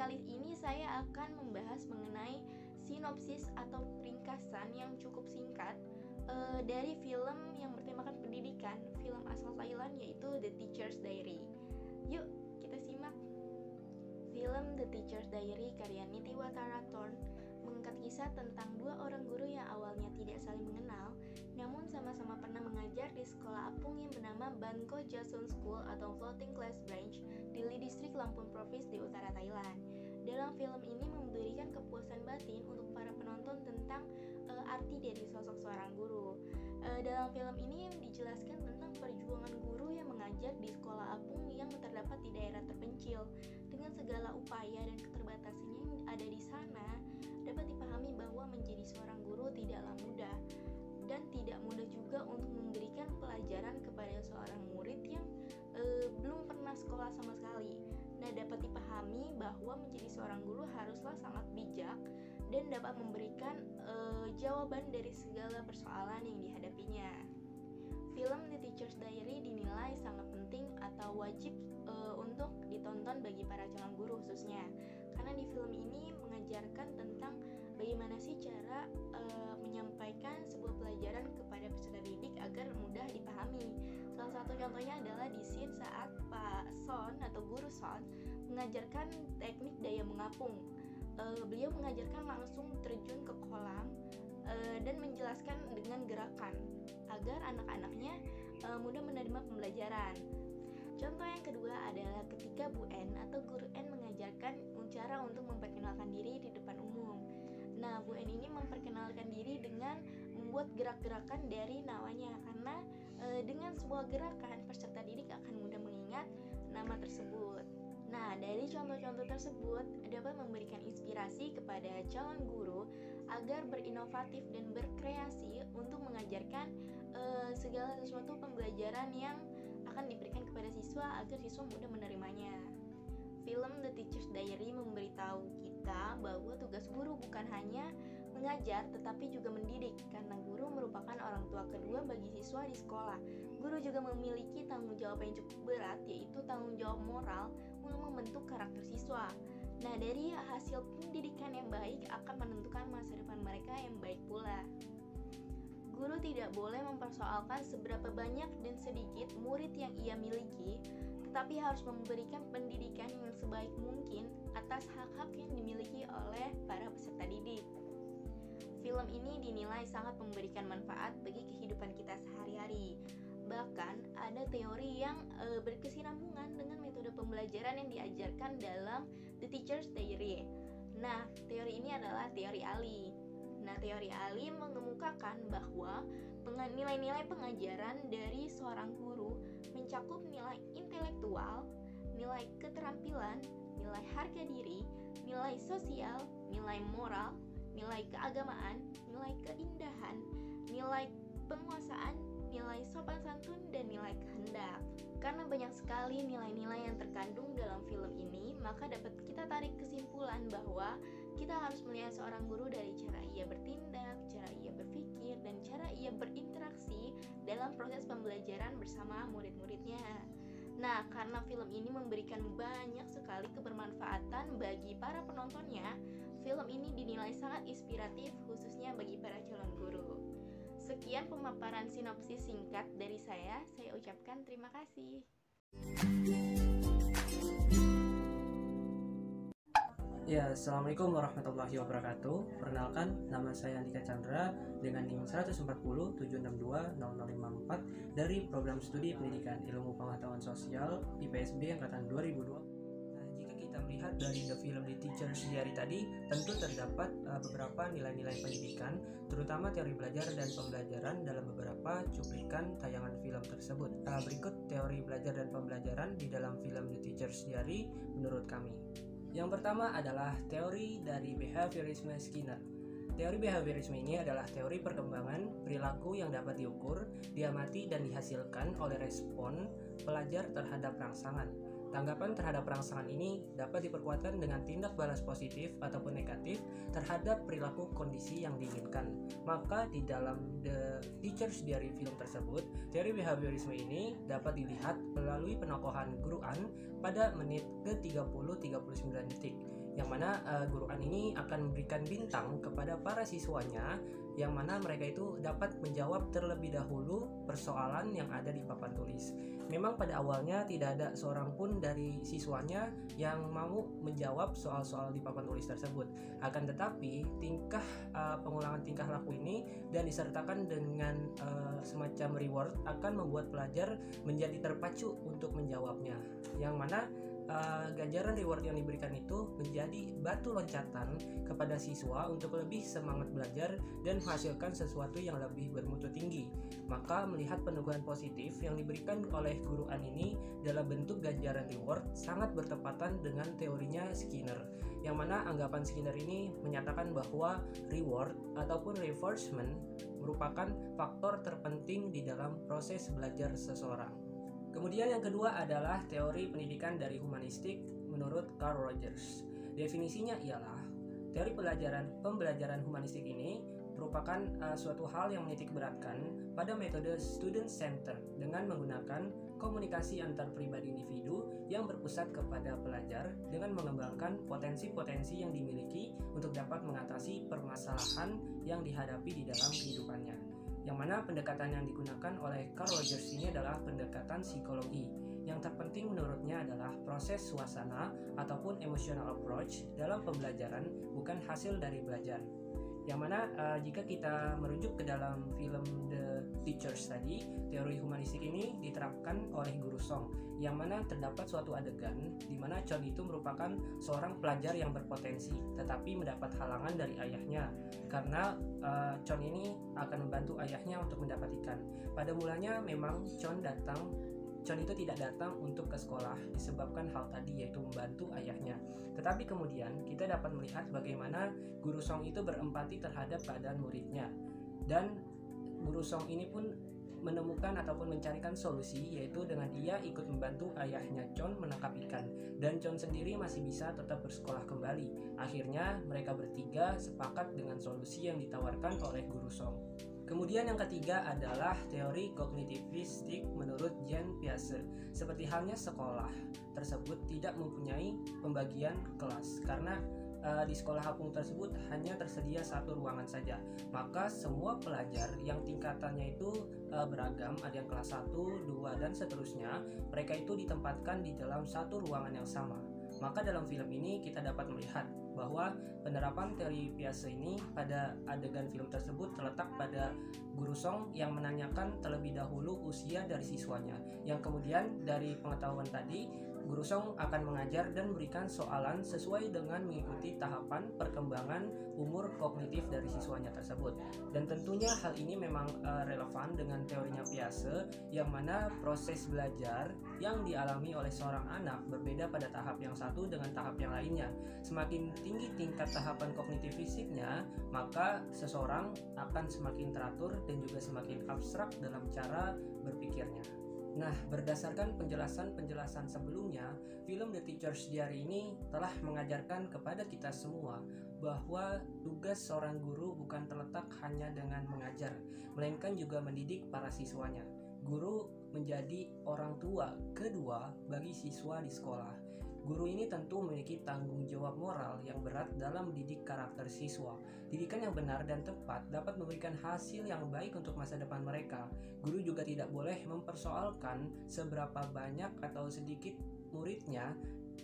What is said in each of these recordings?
kali ini saya akan membahas mengenai sinopsis atau ringkasan yang cukup singkat dari film yang bertemakan pendidikan, film asal Thailand yaitu The Teacher's Diary. Yuk kita simak. Film The Teacher's Diary karya Nitiwa Taratorn mengangkat kisah tentang dua orang guru yang awalnya tidak saling mengenal, namun sama-sama pernah mengajar di sekolah apung yang bernama Banko Jason School atau Floating Class Branch di distrik Lampung Provinsi di utara Thailand. Dalam film ini memberikan kepuasan batin untuk para penonton tentang arti dari sosok seorang guru. Dalam film ini dijelaskan tentang perjuangan guru yang mengajar di sekolah apung yang terdapat di daerah terpencil. Dengan segala upaya dan keterbatasannya yang ada di sana, dapat dipahami bahwa menjadi seorang guru tidaklah mudah dan tidak mudah juga untuk memberikan pelajaran kepada seorang murid yang belum pernah sekolah sama sekali. Nah, dapat dipahami bahwa menjadi seorang guru haruslah sangat bijak dan dapat memberikan jawaban dari segala persoalan yang dihadapinya. Film The Teacher's Diary dinilai sangat penting atau wajib untuk ditonton bagi para calon guru khususnya, karena di film ini mengajarkan tentang bagaimana sih cara menyampaikan sebuah pelajaran kepada peserta didik agar mudah dipahami. Salah satu contohnya adalah di scene saat Pak Son atau Guru Son mengajarkan teknik daya mengapung. Beliau mengajarkan langsung terjun ke kolam dan menjelaskan dengan gerakan agar anak-anaknya mudah menerima pembelajaran. Contoh yang kedua adalah ketika Bu N atau Guru N mengajarkan cara untuk memperkenalkan diri di depan umum. Nah, Bu N ini memperkenalkan diri dengan membuat gerak-gerakan dari namanya, karena dengan sebuah gerakan peserta didik akan mudah mengingat nama tersebut. Nah, dari contoh-contoh tersebut dapat memberikan inspirasi kepada calon guru agar berinovatif dan berkreasi untuk mengajarkan segala sesuatu pembelajaran yang akan diberikan kepada siswa agar siswa mudah menerimanya. Film The Teacher's Diary memberitahu kita bahwa tugas guru bukan hanya mengajar tetapi juga mendidik, karena guru merupakan orang tua kedua bagi siswa di sekolah. Guru juga memiliki tanggung jawab yang cukup berat, yaitu tanggung jawab moral untuk membentuk karakter siswa. Nah, dari hasil pendidikan yang baik akan menentukan masa depan mereka yang baik pula. Guru tidak boleh mempersoalkan seberapa banyak dan sedikit murid yang ia miliki, tetapi harus memberikan pendidikan yang sebaik mungkin atas hak-hak yang dimiliki oleh para peserta didik. Film ini dinilai sangat memberikan manfaat bagi kehidupan kita sehari-hari. Bahkan ada teori yang berkesinambungan dengan metode pembelajaran yang diajarkan dalam The Teacher's Diary. Nah, teori ini adalah teori Ali. Nah, teori Ali mengemukakan bahwa nilai-nilai pengajaran dari seorang guru mencakup nilai intelektual, nilai keterampilan, nilai harga diri, nilai sosial, nilai moral, nilai keagamaan, nilai keindahan, nilai penguasaan, nilai sopan santun, dan nilai kehendak. Karena banyak sekali nilai-nilai yang terkandung dalam film ini, maka dapat kita tarik kesimpulan bahwa kita harus melihat seorang guru dari cara ia bertindak, cara ia berpikir, dan cara ia berinteraksi dalam proses pembelajaran bersama murid-muridnya. Nah, karena film ini memberikan banyak sekali kebermanfaatan bagi para penontonnya, film ini dinilai sangat inspiratif khususnya bagi para calon guru. Sekian pemaparan sinopsis singkat dari saya ucapkan terima kasih. Ya, Assalamualaikum warahmatullahi wabarakatuh. Perkenalkan, nama saya Andika Chandra dengan NIM 14074200054 dari Program Studi Pendidikan Ilmu Pengetahuan Sosial IPSB Angkatan 2002. Nah, jika kita melihat dari the film The Teacher's Diary tadi, tentu terdapat beberapa nilai-nilai pendidikan, terutama teori belajar dan pembelajaran dalam beberapa cuplikan tayangan film tersebut. Berikut teori belajar dan pembelajaran di dalam film The Teacher's Diary menurut kami. Yang pertama adalah teori dari behaviorisme Skinner. Teori behaviorisme ini adalah teori perkembangan perilaku yang dapat diukur, diamati, dan dihasilkan oleh respon pelajar terhadap rangsangan. Tanggapan terhadap rangsangan ini dapat diperkuatkan dengan tindak balas positif ataupun negatif terhadap perilaku kondisi yang diinginkan. Maka di dalam The Teacher's Diary film tersebut, teori behaviorisme ini dapat dilihat melalui penokohan Guru An pada menit ke 30-39 detik, yang mana guru An ini akan memberikan bintang kepada para siswanya, yang mana mereka itu dapat menjawab terlebih dahulu persoalan yang ada di papan tulis. Memang pada awalnya tidak ada seorang pun dari siswanya yang mau menjawab soal-soal di papan tulis tersebut. Akan tetapi pengulangan tingkah laku ini dan disertakan dengan semacam reward akan membuat pelajar menjadi terpacu untuk menjawabnya. Yang mana ganjaran reward yang diberikan itu menjadi batu loncatan kepada siswa untuk lebih semangat belajar dan menghasilkan sesuatu yang lebih bermutu tinggi. Maka melihat penugasan positif yang diberikan oleh guru An ini dalam bentuk ganjaran reward sangat bertepatan dengan teorinya Skinner, yang mana anggapan Skinner ini menyatakan bahwa reward ataupun reinforcement merupakan faktor terpenting di dalam proses belajar seseorang. Kemudian yang kedua adalah teori pendidikan dari humanistik menurut Carl Rogers. Definisinya ialah teori pembelajaran humanistik ini merupakan suatu hal yang menitik beratkan pada metode student center dengan menggunakan komunikasi antar pribadi individu yang berpusat kepada pelajar dengan mengembangkan potensi-potensi yang dimiliki untuk dapat mengatasi permasalahan yang dihadapi di dalam kehidupannya. Yang mana pendekatan yang digunakan oleh Carl Rogers ini adalah pendekatan psikologi. Yang terpenting menurutnya adalah proses suasana ataupun emotional approach dalam pembelajaran, bukan hasil dari belajar. Yang mana jika kita merujuk ke dalam film The Teachers tadi, teori humanistik ini diterapkan oleh Guru Song, yang mana terdapat suatu adegan di mana Chon itu merupakan seorang pelajar yang berpotensi, tetapi mendapat halangan dari ayahnya karena Chon ini akan membantu ayahnya untuk mendapat ikan. Pada mulanya memang Chon itu tidak datang untuk ke sekolah disebabkan hal tadi, yaitu membantu ayahnya. Tetapi kemudian kita dapat melihat bagaimana Guru Song itu berempati terhadap keadaan muridnya, dan Guru Song ini pun menemukan ataupun mencarikan solusi, yaitu dengan ia ikut membantu ayahnya Chon menangkap ikan, dan Chon sendiri masih bisa tetap bersekolah kembali. Akhirnya mereka bertiga sepakat dengan solusi yang ditawarkan oleh Guru Song. Kemudian yang ketiga adalah teori kognitivistik menurut Jean Piaget. Seperti halnya sekolah tersebut tidak mempunyai pembagian kelas karena di sekolah apung tersebut hanya tersedia satu ruangan saja. Maka semua pelajar yang tingkatannya itu beragam, ada yang kelas 1, 2 dan seterusnya, mereka itu ditempatkan di dalam satu ruangan yang sama. Maka dalam film ini kita dapat melihat bahwa penerapan teori Piaget ini pada adegan film tersebut terletak pada Guru Song yang menanyakan terlebih dahulu usia dari siswanya, yang kemudian dari pengetahuan tadi Guru Song akan mengajar dan memberikan soalan sesuai dengan mengikuti tahapan perkembangan umur kognitif dari siswanya tersebut. Dan tentunya hal ini memang relevan dengan teorinya Piaget, yang mana proses belajar yang dialami oleh seorang anak berbeda pada tahap yang satu dengan tahap yang lainnya. Semakin tinggi tingkat tahapan kognitif fisiknya, maka seseorang akan semakin teratur dan juga semakin abstrak dalam cara berpikirnya. Nah, berdasarkan penjelasan sebelumnya, film The Teacher's Diary ini telah mengajarkan kepada kita semua bahwa tugas seorang guru bukan terletak hanya dengan mengajar, melainkan juga mendidik para siswanya. Guru menjadi orang tua kedua bagi siswa di sekolah. Guru ini tentu memiliki tanggung jawab moral yang berat dalam mendidik karakter siswa. Didikan yang benar dan tepat dapat memberikan hasil yang baik untuk masa depan mereka. Guru juga tidak boleh mempersoalkan seberapa banyak atau sedikit muridnya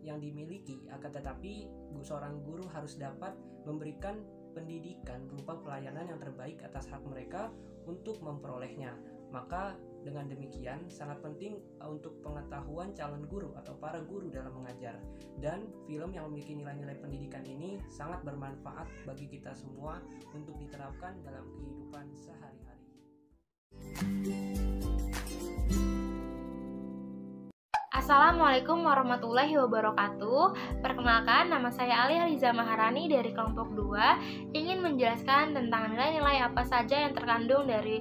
yang dimiliki, akan tetapi seorang guru harus dapat memberikan pendidikan berupa pelayanan yang terbaik atas hak mereka untuk memperolehnya. Maka dengan demikian sangat penting untuk pengetahuan calon guru atau para guru dalam mengajar, dan film yang memiliki nilai-nilai pendidikan ini sangat bermanfaat bagi kita semua untuk diterapkan dalam kehidupan sehari-hari. Assalamualaikum warahmatullahi wabarakatuh. Perkenalkan, nama saya Alia Riza Maharani dari kelompok 2, ingin menjelaskan tentang nilai-nilai apa saja yang terkandung dari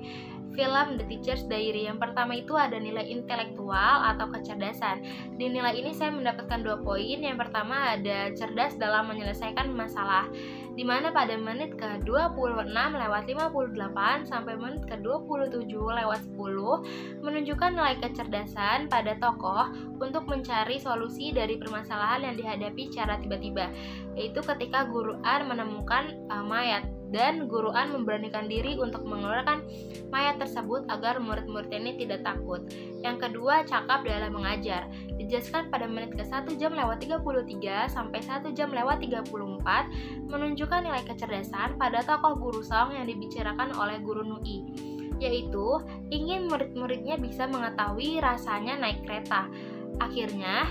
film The Teacher's Diary. Yang pertama itu ada nilai intelektual atau kecerdasan. Di nilai ini saya mendapatkan 2 poin. Yang pertama ada cerdas dalam menyelesaikan masalah, di mana pada menit ke 26 lewat 58 sampai menit ke 27 lewat 10 menunjukkan nilai kecerdasan pada tokoh untuk mencari solusi dari permasalahan yang dihadapi secara tiba-tiba, yaitu ketika Guru An menemukan mayat dan Guru An memberanikan diri untuk mengeluarkan mayat tersebut agar murid-muridnya ini tidak takut. Yang kedua, cakap dalam mengajar. Dijelaskan pada menit ke 1 jam lewat 33 sampai 1 jam lewat 34 menunjukkan nilai kecerdasan pada tokoh Guru Song yang dibicarakan oleh Guru Nui, yaitu ingin murid-muridnya bisa mengetahui rasanya naik kereta. Akhirnya,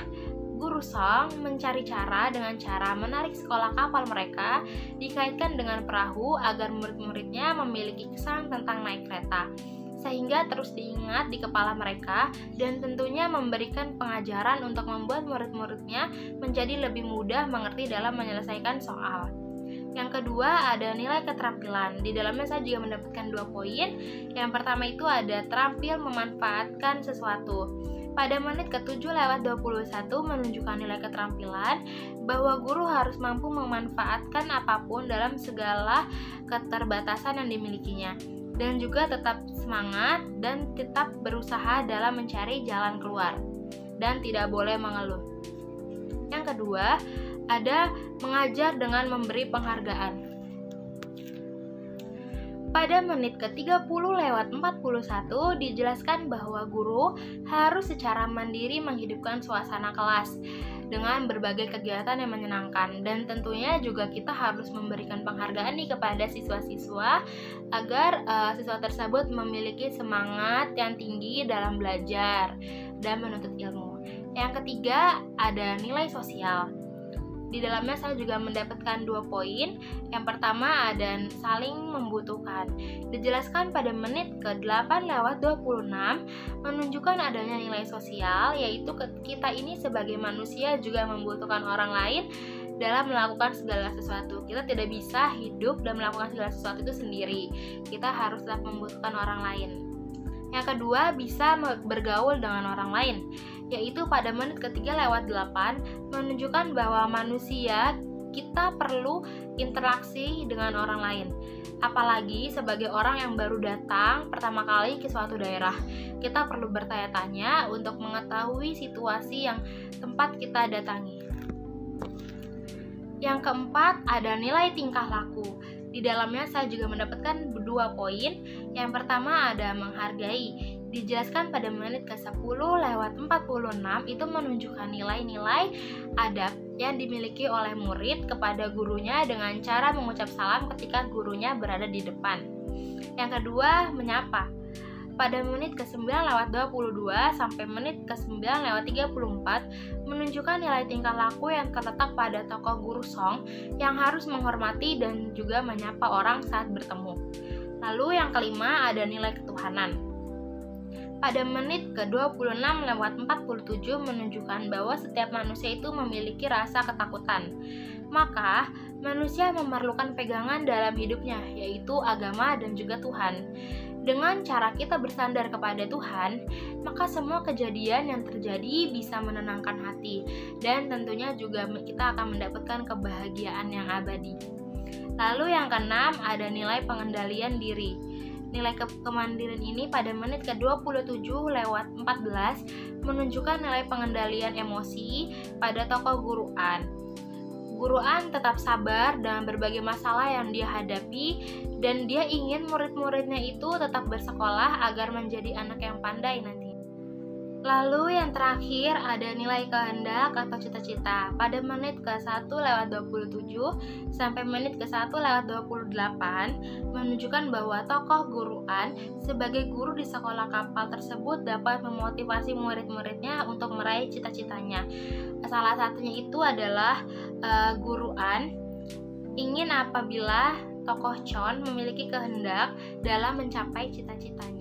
Guru Song mencari cara dengan cara menarik sekolah kapal mereka dikaitkan dengan perahu agar murid-muridnya memiliki kesan tentang naik kereta, sehingga terus diingat di kepala mereka dan tentunya memberikan pengajaran untuk membuat murid-muridnya menjadi lebih mudah mengerti dalam menyelesaikan soal. Yang kedua ada nilai keterampilan. Di dalamnya saya juga mendapatkan 2 poin. Yang pertama itu ada terampil memanfaatkan sesuatu. Pada menit ke-7 lewat 21 menunjukkan nilai keterampilan bahwa guru harus mampu memanfaatkan apapun dalam segala keterbatasan yang dimilikinya, dan juga tetap semangat dan tetap berusaha dalam mencari jalan keluar, dan tidak boleh mengeluh. Yang kedua, ada mengajar dengan memberi penghargaan. Pada menit ke-30 lewat 41 dijelaskan bahwa guru harus secara mandiri menghidupkan suasana kelas dengan berbagai kegiatan yang menyenangkan, dan tentunya juga kita harus memberikan penghargaan nih kepada siswa-siswa agar siswa tersebut memiliki semangat yang tinggi dalam belajar dan menuntut ilmu. Yang ketiga ada nilai sosial. Di dalamnya saya juga mendapatkan 2 poin. Yang pertama ada saling membutuhkan. Dijelaskan pada menit ke-8 lewat 26 menunjukkan adanya nilai sosial, yaitu kita ini sebagai manusia juga membutuhkan orang lain dalam melakukan segala sesuatu. Kita tidak bisa hidup dan melakukan segala sesuatu itu sendiri. Kita harus tetap membutuhkan orang lain. Yang kedua, bisa bergaul dengan orang lain, yaitu pada menit ke-3 lewat 8 menunjukkan bahwa manusia kita perlu interaksi dengan orang lain. Apalagi sebagai orang yang baru datang pertama kali ke suatu daerah, kita perlu bertanya-tanya untuk mengetahui situasi yang tempat kita datangi. Yang keempat ada nilai tingkah laku. Di dalamnya saya juga mendapatkan 2 poin. Yang pertama ada menghargai. Dijelaskan pada menit ke-10 lewat 46 itu menunjukkan nilai-nilai adab yang dimiliki oleh murid kepada gurunya dengan cara mengucap salam ketika gurunya berada di depan. Yang kedua, menyapa. Pada menit ke-9 lewat 22 sampai menit ke-9 lewat 34 menunjukkan nilai tingkah laku yang terletak pada tokoh Guru Song yang harus menghormati dan juga menyapa orang saat bertemu. Lalu yang kelima ada nilai ketuhanan. Pada menit ke-26 lewat 47 menunjukkan bahwa setiap manusia itu memiliki rasa ketakutan. Maka, manusia memerlukan pegangan dalam hidupnya, yaitu agama dan juga Tuhan. Dengan cara kita bersandar kepada Tuhan, maka semua kejadian yang terjadi bisa menenangkan hati, dan tentunya juga kita akan mendapatkan kebahagiaan yang abadi. Lalu yang keenam ada nilai pengendalian diri. Nilai kemandirian ini pada menit ke-27 lewat 14 menunjukkan nilai pengendalian emosi pada tokoh Guru An. Guru An tetap sabar dalam berbagai masalah yang dia hadapi, dan dia ingin murid-muridnya itu tetap bersekolah agar menjadi anak yang pandai nanti. Lalu yang terakhir ada nilai kehendak atau cita-cita. Pada menit ke-1 lewat 27 sampai menit ke-1 lewat 28 menunjukkan bahwa tokoh Guru An sebagai guru di sekolah kapal tersebut dapat memotivasi murid-muridnya untuk meraih cita-citanya. Salah satunya itu adalah Guru An ingin apabila tokoh Chon memiliki kehendak dalam mencapai cita-citanya.